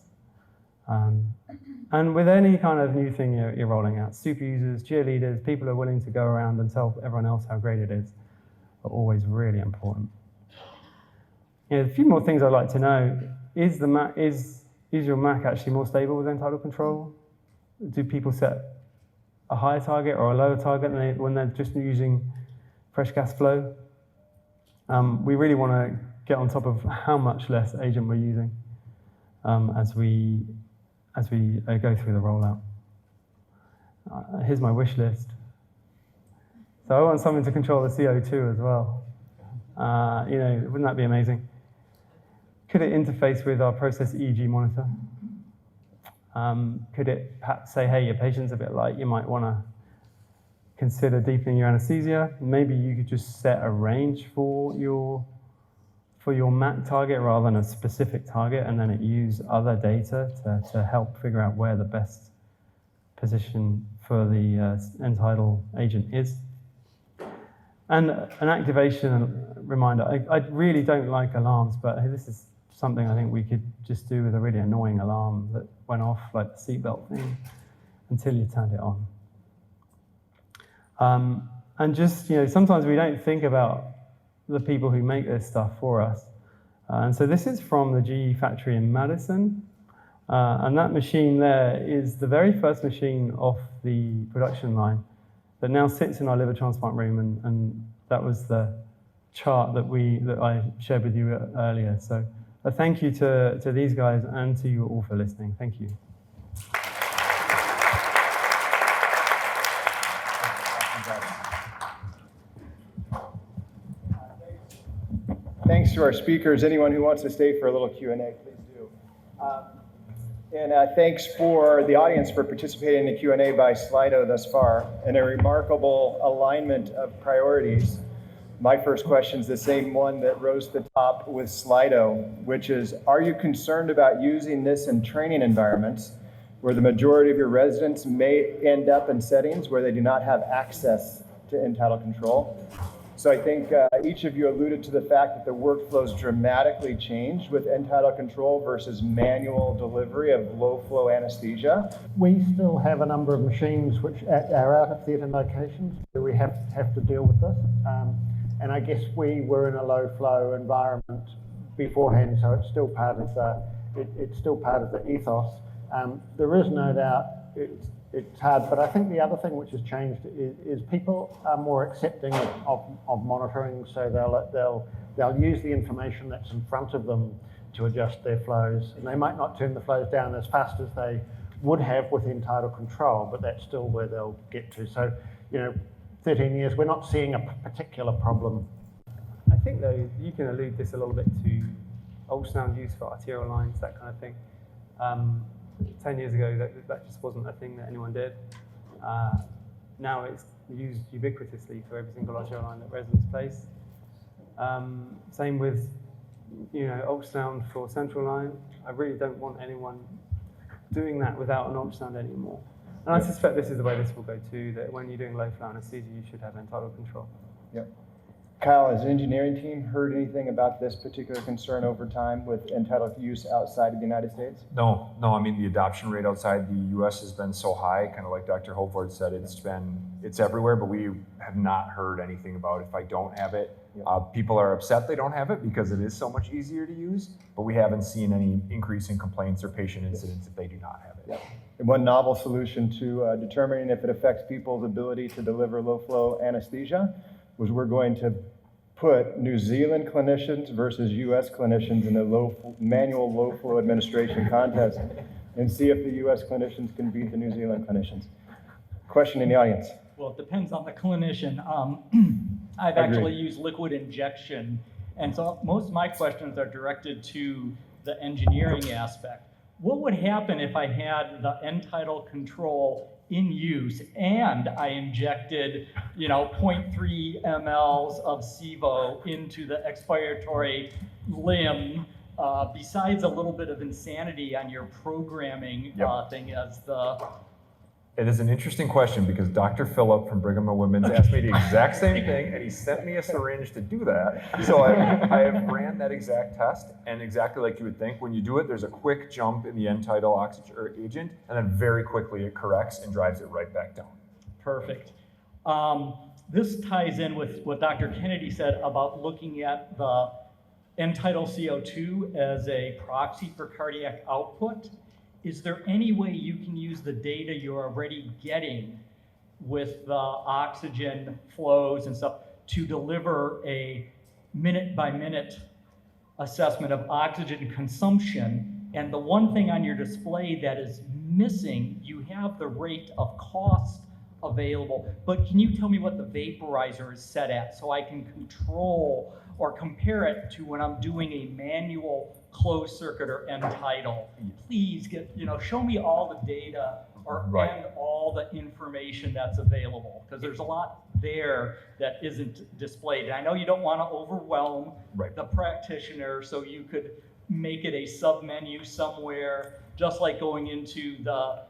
D: And with any kind of new thing you're rolling out, super users, cheerleaders, people who are willing to go around and tell everyone else how great it is, are always really important. A few more things I'd like to know. Is your Mac actually more stable with end-tidal control? Do people set a higher target or a lower target when they're just using fresh gas flow? We really want to get on top of how much less agent we're using as we go through the rollout. Here's my wish list. So I want something to control the CO2 as well. Wouldn't that be amazing? Could it interface with our process EEG monitor? Could it perhaps say, hey, your patient's a bit light, you might want to consider deepening your anesthesia? Maybe you could just set a range for your MAC target rather than a specific target, and then it use other data to help figure out where the best position for the end-tidal agent is. And an activation reminder. I really don't like alarms, but this is something I think we could just do with a really annoying alarm that went off, like the seatbelt thing, until you turned it on. And just, sometimes we don't think about the people who make this stuff for us. And so this is from the GE factory in Madison. And that machine there is the very first machine off the production line that now sits in our liver transplant room. And that was the chart that I shared with you earlier. So a thank you to these guys and to you all for listening. Thank you.
A: Thanks to our speakers. Anyone who wants to stay for a little Q&A, please do. And thanks for the audience for participating in the Q&A by Slido thus far, and a remarkable alignment of priorities. My first question is the same one that rose to the top with Slido, which is, are you concerned about using this in training environments where the majority of your residents may end up in settings where they do not have access to end-tidal control? So I think each of you alluded to the fact that the workflows dramatically changed with end-tidal control versus manual delivery of low-flow anesthesia.
B: We still have a number of machines which are out of theatre locations where we have to deal with this. And I guess we were in a low-flow environment beforehand, so it's still part of the ethos. There is no doubt it's hard, but I think the other thing which has changed is people are more accepting of monitoring, so they'll use the information that's in front of them to adjust their flows, and they might not turn the flows down as fast as they would have with end-tidal control, but that's still where they'll get to. So, 13 years, we're not seeing a particular problem.
D: I think, though, you can allude this a little bit to ultrasound use for arterial lines, that kind of thing. 10 years ago, that just wasn't a thing that anyone did. Now it's used ubiquitously for every single arterial line that residents place. Same with, ultrasound for central line. I really don't want anyone doing that without an ultrasound anymore. And I suspect this is the way this will go too, that when you're doing low flow anesthesia, you should have end-tidal control.
A: Yep. Kyle, has the engineering team heard anything about this particular concern over time with end-tidal use outside of the United States?
C: No. I mean, the adoption rate outside the U.S. has been so high, kind of like Dr. Holford said, it's everywhere, but we have not heard anything about if I don't have it People are upset they don't have it because it is so much easier to use, but we haven't seen any increase in complaints or patient incidents if they do not have it.
A: And one novel solution to determining if it affects people's ability to deliver low-flow anesthesia was we're going to put New Zealand clinicians versus US clinicians in a manual low-flow administration contest and see if the US clinicians can beat the New Zealand clinicians. Question in the audience.
E: Well, it depends on the clinician. I've
A: Agreed.
E: actually used liquid injection, and so most of my questions are directed to the engineering aspect. What would happen if I had the end-tidal control in use and I injected, 0.3 mLs of SIVO into the expiratory limb, besides a little bit of insanity on your programming thing as the...
C: It is an interesting question because Dr. Phillip from Brigham and Women's asked me the exact same thing, and he sent me a syringe to do that. So I have ran that exact test, and exactly like you would think, when you do it, there's a quick jump in the end-tidal oxygen or agent, and then very quickly it corrects and drives it right back down.
E: Perfect. This ties in with what Dr. Kennedy said about looking at the end-tidal CO2 as a proxy for cardiac output. Is there any way you can use the data you're already getting with the oxygen flows and stuff to deliver a minute-by-minute assessment of oxygen consumption? And the one thing on your display that is missing, you have the rate of cost available, but can you tell me what the vaporizer is set at so I can control or compare it to when I'm doing a manual closed circuit or end-tidal? Please show me all the data and all the information that's available, because there's a lot there that isn't displayed. And I know you don't want to overwhelm the practitioner, so you could make it a sub-menu somewhere, just like going into the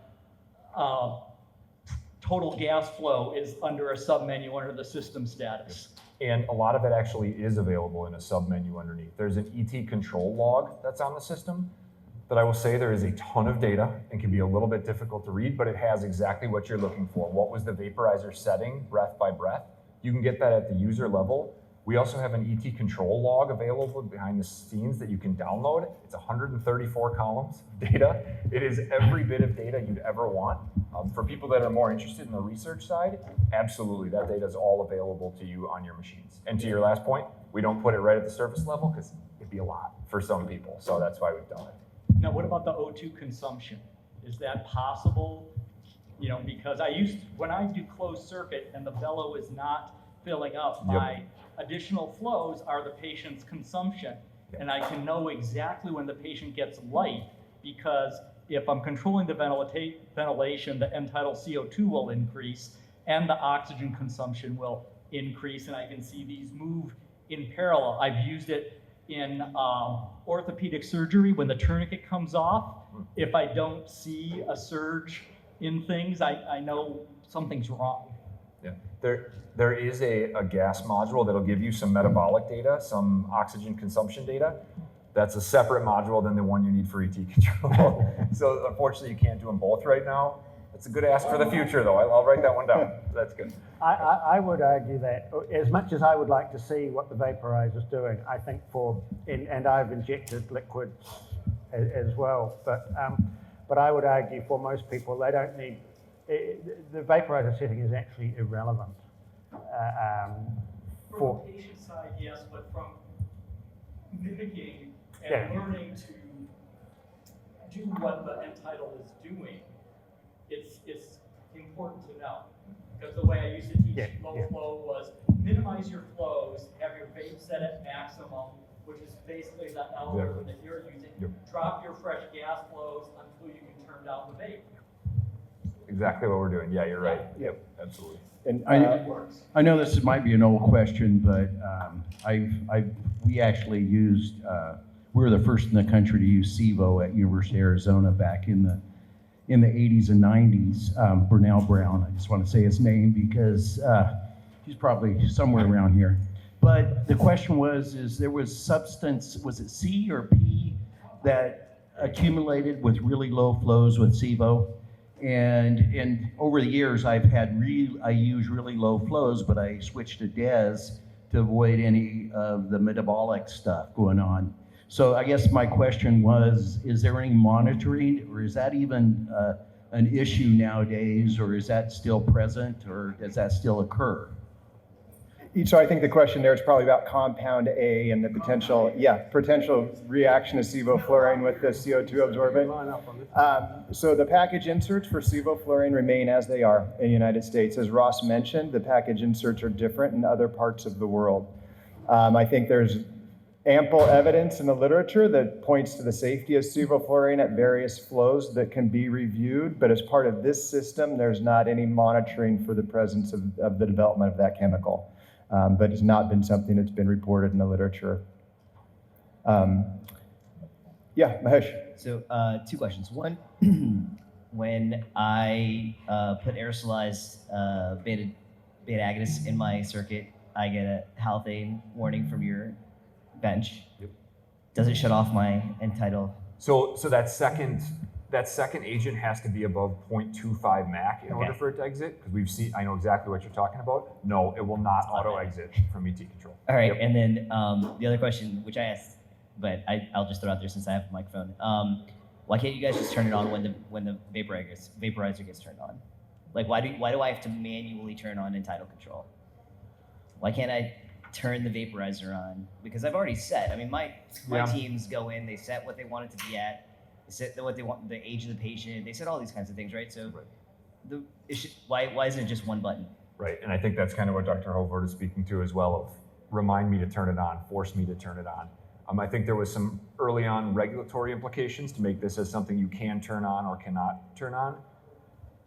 E: total gas flow is under a sub-menu under the system status.
C: And a lot of it actually is available in a sub-menu underneath. There's an ET control log that's on the system that I will say there is a ton of data and can be a little bit difficult to read, but it has exactly what you're looking for. What was the vaporizer setting, breath by breath? You can get that at the user level. We also have an ET control log available behind the scenes that you can download. It's 134 columns of data. It is every bit of data you'd ever want. For people that are more interested in the research side, absolutely, that data is all available to you on your machines. And to your last point, we don't put it right at the surface level because it'd be a lot for some people. So that's why we've done it.
E: Now, what about the O2 consumption? Is that possible? Because when I do closed circuit and the bellow is not filling up, my additional flows are the patient's consumption. And I can know exactly when the patient gets light, because if I'm controlling the ventilation, the end-tidal CO2 will increase and the oxygen consumption will increase, and I can see these move in parallel. I've used it in orthopedic surgery when the tourniquet comes off. If I don't see a surge in things, I know something's wrong.
C: Yeah, there is a gas module that'll give you some metabolic data, some oxygen consumption data. That's a separate module than the one you need for ET control. So unfortunately, you can't do them both right now. It's a good ask for the future, though. I'll write that one down. That's good.
B: I would argue that as much as I would like to see what the vaporizer's doing, I think and I've injected liquid as well, but I would argue for most people, they don't need, the vaporizer setting is actually irrelevant.
E: From the patient side, yes, but from mimicking and learning to do what the end-tidal is doing, it's important to know. Because the way I used to teach low flow was minimize your flows, have your vape set at maximum, which is basically the algorithm that you're using. Drop your fresh gas flows until you can turn down the vape.
C: Exactly what we're doing. Yeah, you're right. Yep, absolutely.
A: And
F: I know this might be an old question, but we actually used, we were the first in the country to use SIVO at University of Arizona back in the 80s and 90s. Burnell Brown, I just want to say his name because he's probably somewhere around here. But the question is there was substance, was it C or P, that accumulated with really low flows with SIVO? And over the years, I use really low flows, but I switched to DES to avoid any of the metabolic stuff going on. So I guess my question was, is there any monitoring, or is that even an issue nowadays, or is that still present, or does that still occur?
A: So I think the question there is probably about compound A and the potential reaction to sevoflurane with the CO2 absorbent. So the package inserts for sevoflurane remain as they are in the United States. As Ross mentioned, the package inserts are different in other parts of the world. I think there's ample evidence in the literature that points to the safety of sevoflurane at various flows that can be reviewed, but as part of this system, there's not any monitoring for the presence of the development of that chemical. But it's not been something that's been reported in the literature. Mahesh.
G: So 2 questions. One, when I put aerosolized beta agonists in my circuit, I get a halothane warning from your bench.
C: Yep.
G: Does it shut off my end-tidal?
C: So that second agent has to be above 0.25 MAC in order for it to exit, because I know exactly what you're talking about. No, it will not auto exit from ET control.
G: All right,
C: Yep.
G: and then the other question, which I asked, but I'll just throw it out there since I have a microphone. Why can't you guys just turn it on when the vaporizer gets turned on? Like, why do I have to manually turn on end-tidal control? Why can't I turn the vaporizer on? Because I've already set. I mean, my teams go in, they set what they want it to be at. Set what they want, the age of the patient. They set all these kinds of things, right? So, why isn't it just one button?
C: Right, and I think that's kind of what Dr. Hovard is speaking to as well, of remind me to turn it on, force me to turn it on. I think there was some early on regulatory implications to make this as something you can turn on or cannot turn on.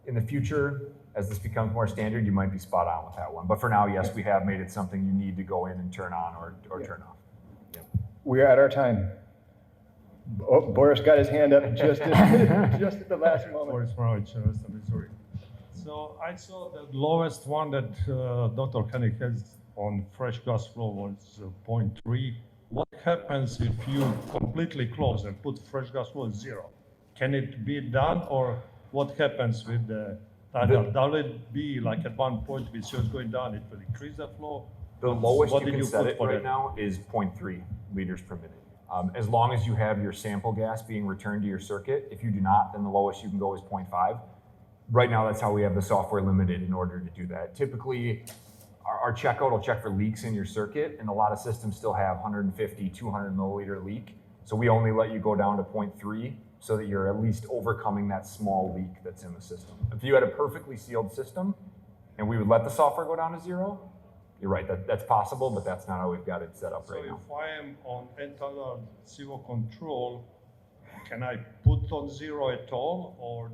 C: In the future, as this becomes more standard, you might be spot on with that one. But for now, yes, we have made it something you need to go in and turn on or turn off. Yep.
A: We're at our time. Oh, Boris got his hand up just at the last moment.
H: Boris Mrovich, Missouri. So I saw the lowest one that Dr. Koenig has on fresh gas flow was 0.3. What happens if you completely close and put fresh gas flow at 0? Can it be done, or what happens with the tidal? Will it be like at one point with CO2 going down, it will increase the flow?
C: The lowest
H: What
C: you
H: did
C: can set
H: put
C: it
H: for
C: right
H: that?
C: now is 0.3 liters per minute. As long as you have your sample gas being returned to your circuit. If you do not, then the lowest you can go is 0.5. Right now, that's how we have the software limited in order to do that. Typically, our checkout will check for leaks in your circuit, and a lot of systems still have 150, 200 milliliter leak. So we only let you go down to 0.3 so that you're at least overcoming that small leak that's in the system. If you had a perfectly sealed system and we would let the software go down to 0, you're right, that's possible, but that's not how we've got it set up right now.
H: So if I am on end-tidal CO control, can I put on 0 at all, or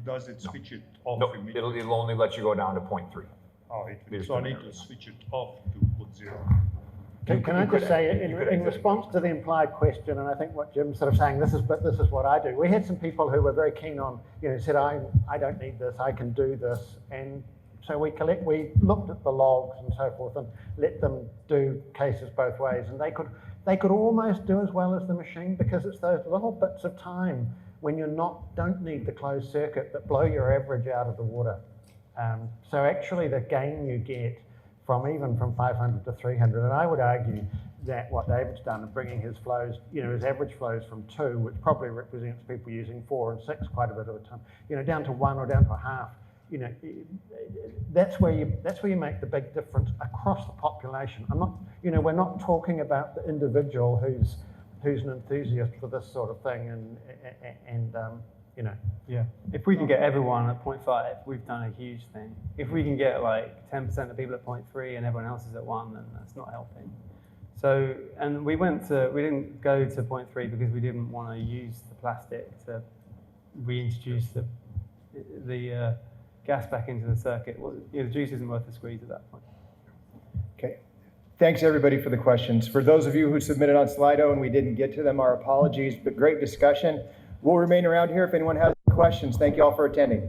H: does it switch it off
C: No,
H: immediately?
C: it'll only let you go down to 0.3.
H: Oh,
C: Liters
H: so I
C: per
H: need
C: minute.
H: to switch it off to put 0.
B: Can I just say, in response to the implied question, and I think what Jim's sort of saying, this is what I do. We had some people who were very keen on, said, I don't need this, I can do this. And so we looked at the logs and so forth and let them do cases both ways. And they could almost do as well as the machine, because it's those little bits of time when you don't need the closed circuit that blow your average out of the water. So actually the gain you get from 500 to 300, and I would argue that what David's done in bringing his flows, his average flows from 2, which probably represents people using 4 and 6 quite a bit of the time, down to 1 or down to a half. That's where you make the big difference across the population. We're not talking about the individual who's an enthusiast for this sort of thing,
D: Yeah, if we can get everyone at 0.5, we've done a huge thing. If we can get like 10% of people at 0.3 and everyone else is at 1, then that's not helping. So, and we didn't go to 0.3 because we didn't want to use the plastic to reintroduce the gas back into the circuit. Well, the juice isn't worth the squeeze at that point.
A: Okay. Thanks everybody for the questions. For those of you who submitted on Slido and we didn't get to them, our apologies, but great discussion. We'll remain around here if anyone has questions. Thank you all for attending.